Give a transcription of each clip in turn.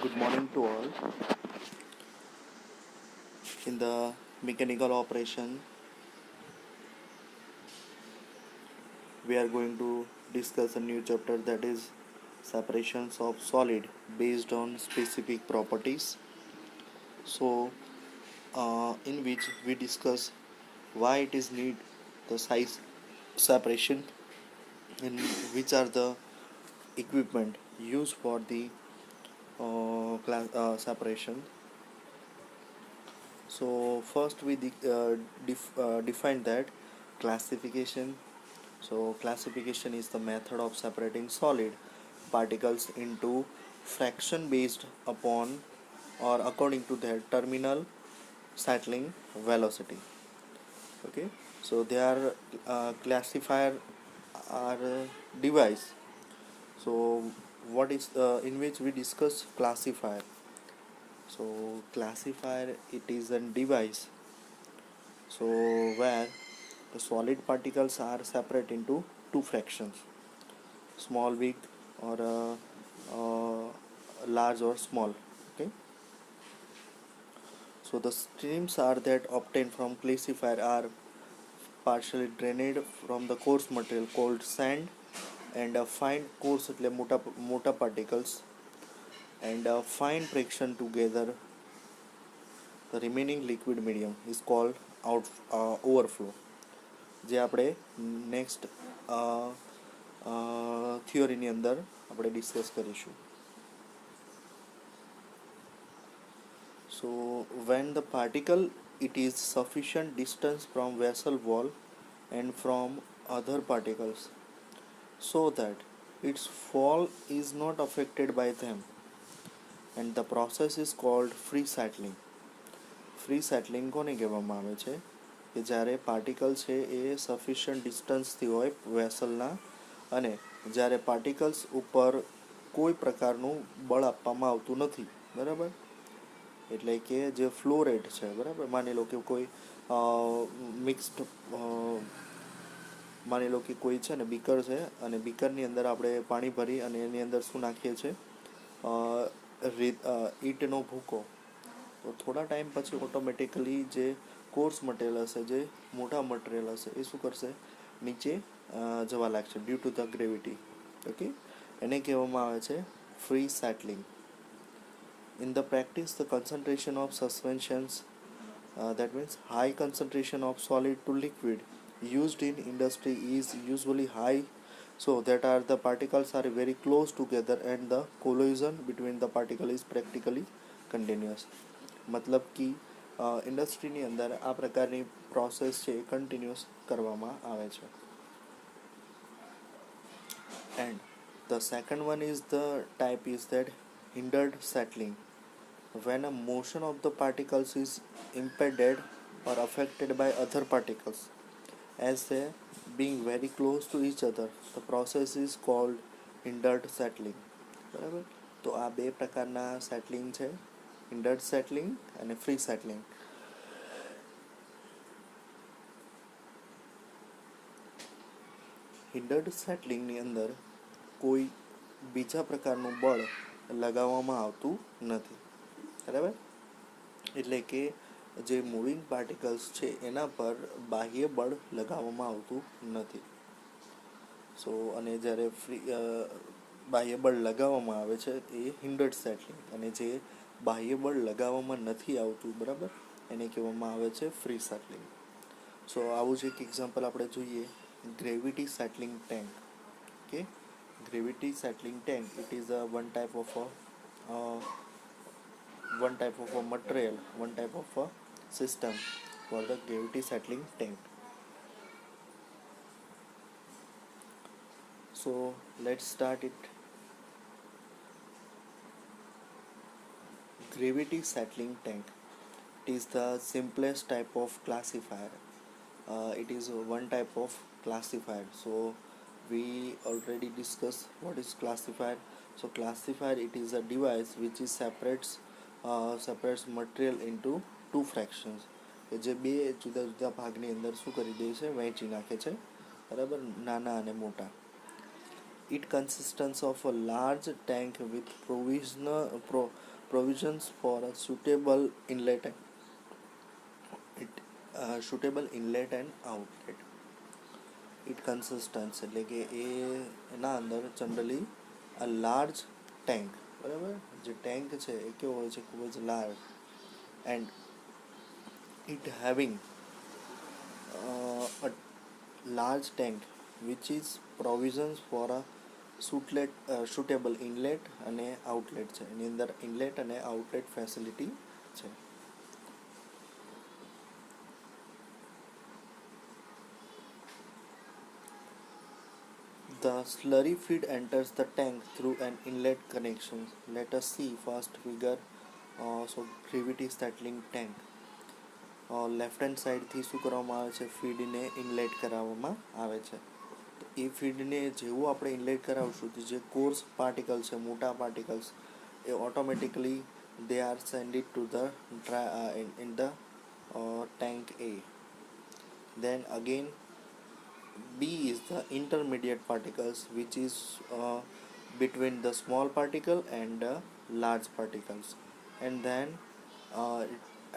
Good morning to all. In the mechanical operation, we are going to discuss a new chapter, that is separations of solid based on specific properties. So, in which we discuss why it is need the size separation and which are the equipment used for the separation. So first we define that classification. So classification is the method of separating solid particles into fraction based upon or according to their terminal settling velocity. Okay, so they are classifier are device. So what is in which we discuss classifier. So classifier, it is a device so where the solid particles are separate into two fractions, small, big, or large or small. Okay, so the streams are that obtained from classifier are partially drained from the coarse material called sand and fine coarse એટલે મોટા particles and fine friction together. The remaining liquid medium is called overflow, જે આપણે next થિયોરીની અંદર આપણે discuss કરીશું. So when the particle it is sufficient distance from vessel wall and from other particles so that its fall is not affected by them, and the process is called free settling. Free settling કોને કહેવામાં આવે છે કે જ્યારે particle છે એ sufficient ડિસ્ટન્સથી હોય વેસલના અને જ્યારે પાર્ટિકલ્સ ઉપર કોઈ પ્રકારનું બળ આપવામાં આવતું નથી, બરાબર. એટલે કે જે ફ્લો રેટ છે, બરાબર, માની લો કે કોઈ મિક્સ્ડ માની લો કે કોઈ છે ને બીકર છે અને બીકરની અંદર આપણે પાણી ભરી અને એની અંદર શું નાખીએ છીએ, ઈંટનો ભૂકો. તો થોડા ટાઈમ પછી ઓટોમેટિકલી જે કોર્સ મટીરિયલ હશે, જે મોટા મટીરિયલ હશે, એ શું કરશે, નીચે જવા લાગશે due to the gravity. Okay, એને કહેવામાં આવે છે free settling. In the practice the concentration of suspensions, that means high concentration of solid to liquid used in industry is usually high, so that are the particles are very close together and the collision between the particle is practically continuous. મતલબ કે ઇન્ડસ્ટ્રીની અંદર આ પ્રકારની process છે એ continuous કરવામાં આવે છે. And the second one is the type is that hindered settling, when a motion of the particles is impeded or affected by other particles as they being very close to each other. The process is called hindered settling. બરાબર, તો આ બે પ્રકારના સેટલિંગ છે, hindered settling અને free settling. hindered settling ની અંદર કોઈ બીજા પ્રકારનું બળ લગાવવામાં આવતું નથી, બરાબર. એટલે કે જે મૂવિંગ પાર્ટિકલ્સ છે એના પર બાહ્ય બળ લગાવવામાં આવતું નથી. સો અને જ્યારે બાહ્ય બળ લગાવવામાં આવે છે એ hindered settling, અને જે બાહ્ય બળ લગાવવામાં નથી આવતું, બરાબર, એને કહેવામાં આવે છે ફ્રી સેટલિંગ. સો આવું જ એક એક્ઝામ્પલ આપણે જોઈએ, gravity settling tank. Okay, gravity settling tank, it is a one type of a material, one type of a system for the gravity settling tank. So let's start it. Gravity settling tank, it is the simplest type of classifier. It is one type of classifier. So we already discussed what is classifier. So classifier, it is a device which is separates material into two fractions, કે જે બે જુદા જુદા ભાગની અંદર શું કરી દે છે, વહેંચી નાખે છે, બરાબર, નાના અને મોટા. It consists of a large tank with provisions for a suitable inlet and outlet. It consists એટલે કે એના અંદર જનરલી a large tank, બરાબર, જે ટેન્ક છે એ કેવો હોય છે, ખૂબ જ large, and it having a large tank which is provisions for a suitable inlet અને આઉટલેટ છે. એની અંદર ઇનલેટ અને આઉટલેટ ફેસિલિટી છે. The slurry feed enters the tank through an inlet connection. Let us see first figure. So gravity settling tank. Left hand સાઈડથી શું કરવામાં આવે છે, ફીડને ઇનલેટ કરાવવામાં આવે છે. તો એ ફીડને જેવું આપણે ઇનલેટ કરાવશું તો જે કોર્સ પાર્ટિકલ છે, મોટા particles, A automatically they are send it to the in the tank A. Then again B is the intermediate particles which is between the small particle and the large particles, and then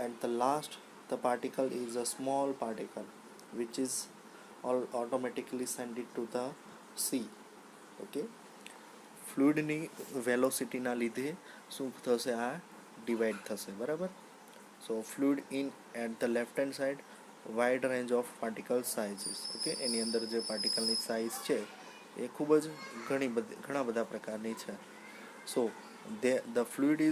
at the last the particle is a small particle which is automatically send it to the C. Okay, ફ્લુઇડની વેલોસિટીના લીધે શું થશે, આ divide થશે, બરાબર. So fluid in at the left hand side wide range of particle sizes. Okay, એની અંદર જે પાર્ટિકલની સાઇઝ છે એ ખૂબ જ ઘણા બધા પ્રકારની છે. So the fluid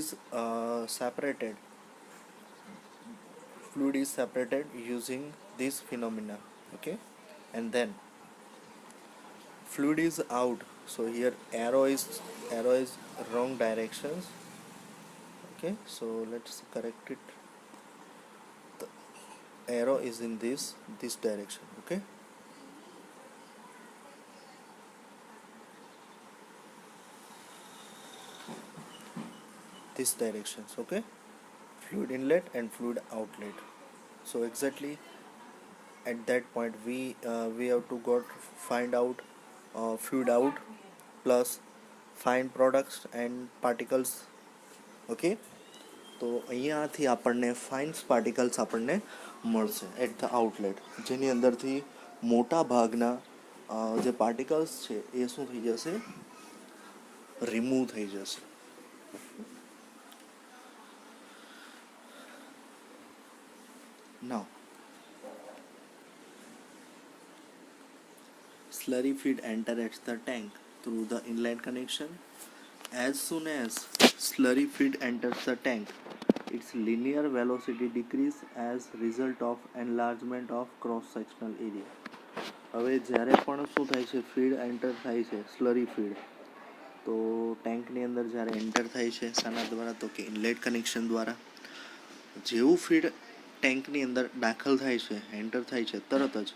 is separated using this phenomena. Okay, and then fluid is out. So here arrow is wrong directions. Okay, so let's correct it. The arrow is in this direction. Okay, this directions. Okay, fluid inlet and fluid outlet. So exactly at that point we have to find out fluid out plus find products and particles. Okay, તો અહીંયાથી આપણને finds particles આપણને મળશે at the outlet, જેની અંદરથી મોટા ભાગના જે પાર્ટિકલ્સ છે એ શું થઈ જશે, રિમૂવ થઈ જશે. Now slurry feed enters the tank through the inlet connection. As soon as slurry feed enters the tank, its linear velocity decrease as result of enlargement of cross sectional area. હવે જ્યારે પણ શું થાય છે, feed enter થાય છે, slurry feed, તો ટેન્કની અંદર જ્યારે એન્ટર થાય છે શાના દ્વારા, તો કે ઇનલેટ કનેક્શન દ્વારા. જેવું ફીડ ટેન્કની અંદર દાખલ થાય છે, એન્ટર થાય છે, તરત જ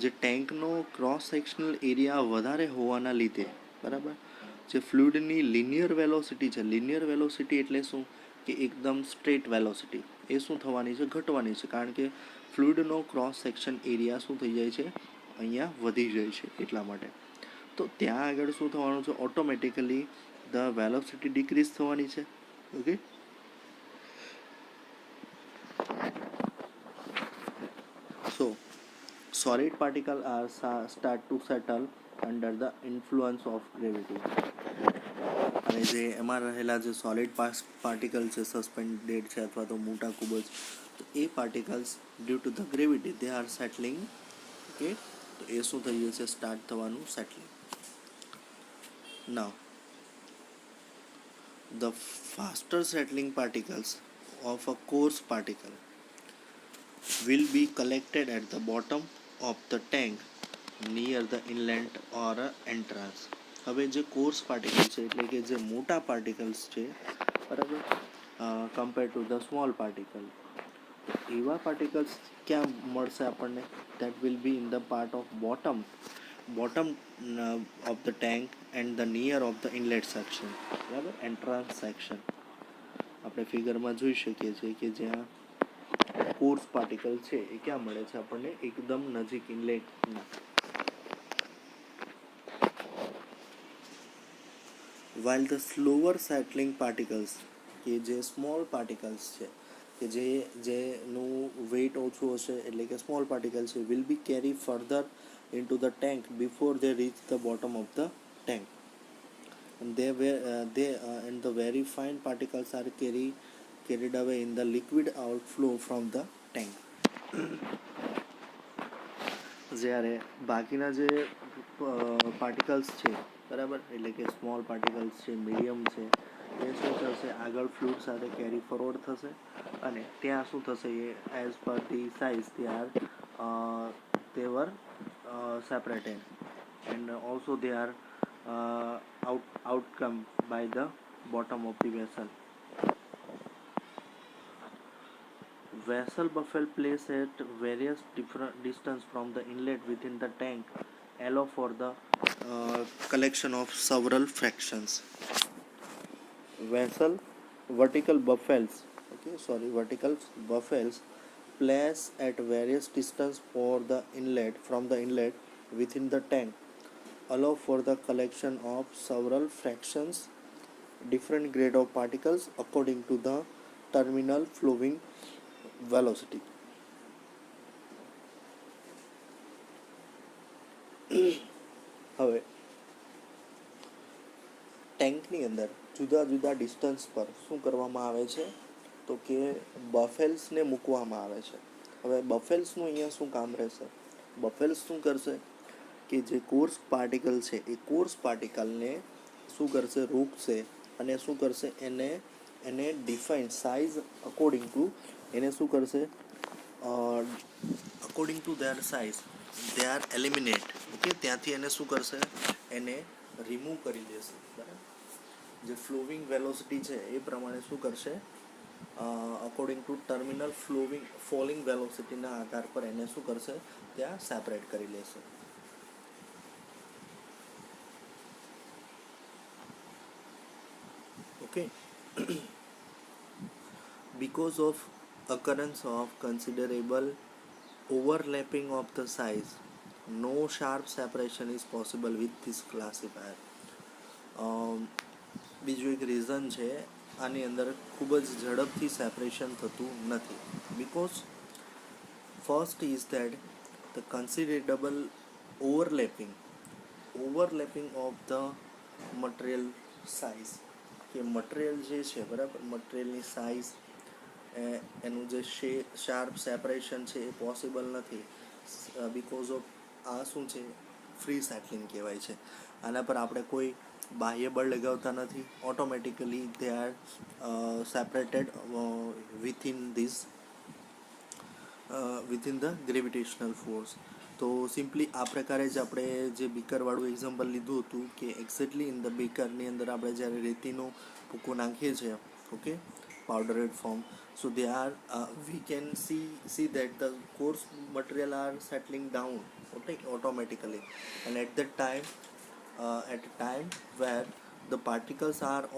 જે ટેન્કનો ક્રોસ સેક્શનલ એરિયા વધારે હોવાના લીધે, બરાબર, જે ફ્લુઇડની લિનિયર વેલોસિટી છે, લિનિયર વેલોસિટી એટલે શું કે એકદમ સ્ટ્રેટ વેલોસિટી, એ શું થવાની છે, ઘટવાની છે, કારણ કે ફ્લુઇડનો ક્રોસ સેક્શન એરિયા શું થઈ જાય છે, અહીંયા વધી જાય છે, એટલા માટે. તો ત્યાં આગળ શું થવાનું છે, ઓટોમેટિકલી ધ વેલોસિટી ડિક્રીઝ થવાની છે. Okay, so solid particles start to settle under the influence of gravity. અને જે એમાં રહેલા જે સોલિડ પાર્ટિકલ છે, સસ્પેન્ડેડ છે અથવા તો મોટા ખૂબ જ, તો એ particles due to the gravity they are settling. Okay, તો એ શું થઈ જશે, સ્ટાર્ટ થવાનું settling. Now the faster settling particles of a coarse particle will be collected at the bottom of the tank near the inlet or entrance. હવે જે course particle છે એટલે કે જે મોટા પાર્ટિકલ્સ છે, બરાબર, compare to the small particle, એવા પાર્ટિકલ્સ ક્યાં મળશે આપણને, that will be in the part of bottom of the tank and the near of the inlet section, બરાબર, એન્ટ્રાન્સ સેક્શન. આપણે ફિગરમાં જોઈ શકીએ છીએ કે જ્યાં કોર્સ પાર્ટિકલ છે એ ક્યાં મળે છે આપણને, એકદમ નજીક ઇનલેટના. while the slower settling particles કે જે સ્મોલ પાર્ટિકલ્સ છે કે જેનું વેઇટ ઓછું હશે એટલે કે સ્મોલ પાર્ટિકલ છે will be carry further into the tank before they reach the bottom of the tank, and and the very fine particles are carried away in the liquid outflow from the tank. જ્યારે બાકીના જે particles છે બરાબર એટલે કે small particles છે medium છે એ શું થશે આગળ ફ્લુઇડ સાથે કેરી ફોરવર્ડ થશે અને ત્યાં શું થશે એ as per the size they were separated, and also they are outcome by the bottom of the vessel. Vessel buffel placed at various different distance from the inlet within the tank allow for the collection of several fractions. Vessel vertical buffels, vertical buffels placed at various distance for the inlet from the inlet within the tank allow for the collection of several fractions, different grade of particles according to the terminal flowing velocity. હવે ટેન્કની અંદર જુદા જુદા distance પર શું કરવામાં આવે છે તો કે બફેલ્સને મૂકવામાં આવે છે. હવે બફેલ્સનું અહીંયા શું કામ રહેશે? બફેલ્સ શું કરશે કે જે કોર્સ પાર્ટિકલ છે એ કોર્સ પાર્ટિકલને શું કરશે રોકશે અને શું કરશે એને ડિફાઇન સાઇઝ અકોર્ડિંગ ટુ એને શું કરશે according to there size they are eliminate. Okay, ત્યાંથી એને શું કરશે એને રિમૂવ કરી દેશે. બરાબર, જે ફ્લોવિંગ વેલોસિટી છે એ પ્રમાણે શું કરશે અકોર્ડિંગ ટુ ટર્મિનલ ફોલિંગ વેલોસિટીના આધાર પર એને શું કરશે ત્યાં સેપરેટ કરી લેશે. Okay. Because of occurrence of considerable overlapping of the size, no sharp separation is possible with this classifier. બીજું એક રીઝન છે આની અંદર ખૂબ જ ઝડપથી સેપરેશન થતું નથી. Because first is that the considerable overlapping of the material size કે મટીરિયલ જે છે બરાબર મટીરિયલની સાઇઝ એનું જે શાર્પ સેપરેશન છે એ પોસિબલ નથી. બિકોઝ ઓફ આ શું છે ફ્રી સેટલિંગ કહેવાય છે. આના પર આપણે કોઈ બાહ્ય બળ લગાવતા નથી. Automatically they are separated within the gravitational force. તો સિમ્પલી આ પ્રકારે જ આપણે જે બીકરવાળું એક્ઝામ્પલ લીધું હતું કે એક્ઝેક્ટલી ઇન ધ બીકરની અંદર આપણે જ્યારે રેતીનો ભૂકો નાખીએ છીએ okay powdered form, so they are we can see that the coarse material are settling down automatically, and at a time where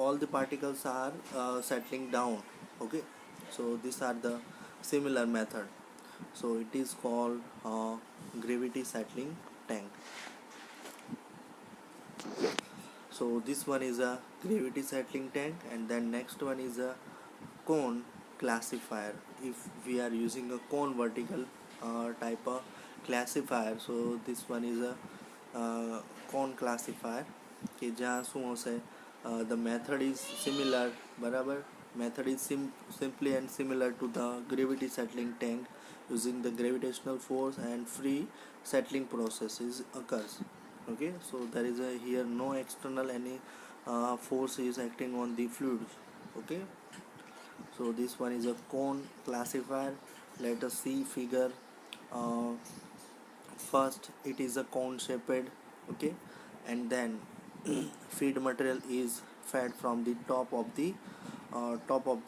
all the particles are settling down. Okay, so these are the similar method, so it is called gravity settling tank. So this one is a gravity settling tank, and then next one is a cone classifier. If we are using a cone vertical type of classifier, so this one is a cone classifier કે જ્યાં શું હશે the method is similar. બરાબર, method is simply and similar to the gravity settling tank using the gravitational force and free settling processes occurs. Okay, so there is here no external any force is acting on the fluids. Okay, so this one is a cone classifier. Let us see figure. First it is a cone shaped. Okay, and then feed material is fed from the top of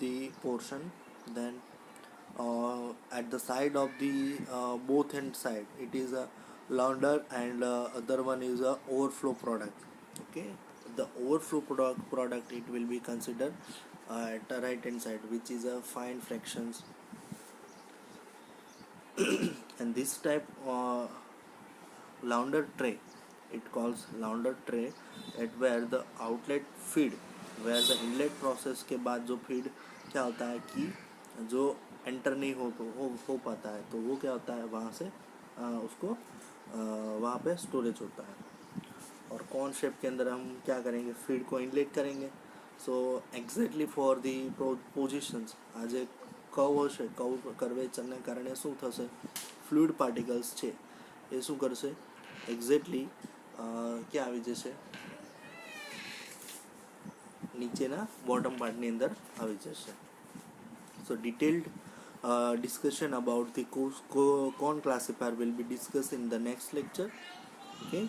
the portion. Then at the side of the both end side it is a launder, and other one is a overflow product. Okay, the overflow product it will be considered at the right hand side, which is a fine fractions. And this type launder tray it calls launder tray at where the outlet feed, where the inlet process के बाद जो feed क्या होता है कि जो enter नहीं हो पाता है, तो वो क्या होता है वहाँ से उसको वहाँ पे स्टोरेज होता है। और कॉर्न शेप के अंदर हम क्या करेंगे, फीड को इनलेट करेंगे। સો એક્ઝેક્ટલી ફોર ધી પોઝિશન્સ આજે કર્વ હશે, કર્વેચરને કારણે શું થશે, ફ્લુઇડ પાર્ટિકલ્સ છે એ શું કરશે, એક્ઝેક્ટલી ક્યાં આવી જશે, નીચેના બોટમ પાર્ટની અંદર આવી જશે. સો detailed discussion about the cone classifier will be discussed in the next lecture. Okay.